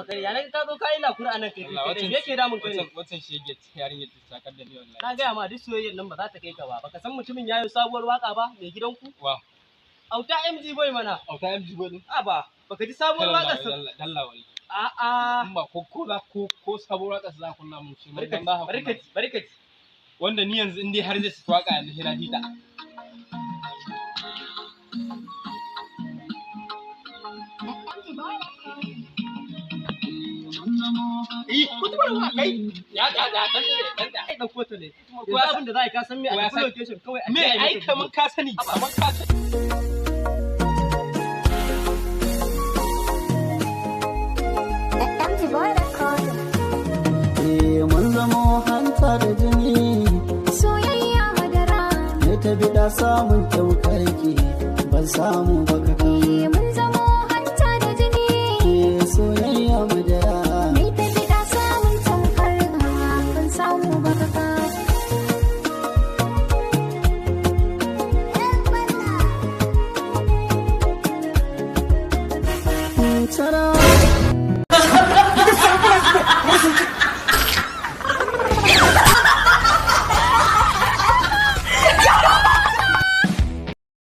makare ya ka zo ka yi lakura anan kai kai yake damun kai wancan shege yarinya ta sakar da ni wallahi na ga ma duk soyayyar nan ba za ta kai ka ba baka san mutumin yayi sabuwar waka ba mai gidanku wa auta MG boy mana auta MG boy a ba baka ji sabuwar waka dalla wallahi a ba ko sabuwar waka za ku na mun shi barkati wanda ni yanzu in dai har zai su waka yanzu hira dita kutumar wa kai ya dan ai dauko ta ne ko abin da za ka san me a location kawai me ai kaman ka sani kaman ka sani mun zamo hanta da jini soyayya madara ne ta bida samun kyautar ki ban samu baka mun zamo hanta da jini soyayya madara ne ta bida samun kyautar ban samu baka tara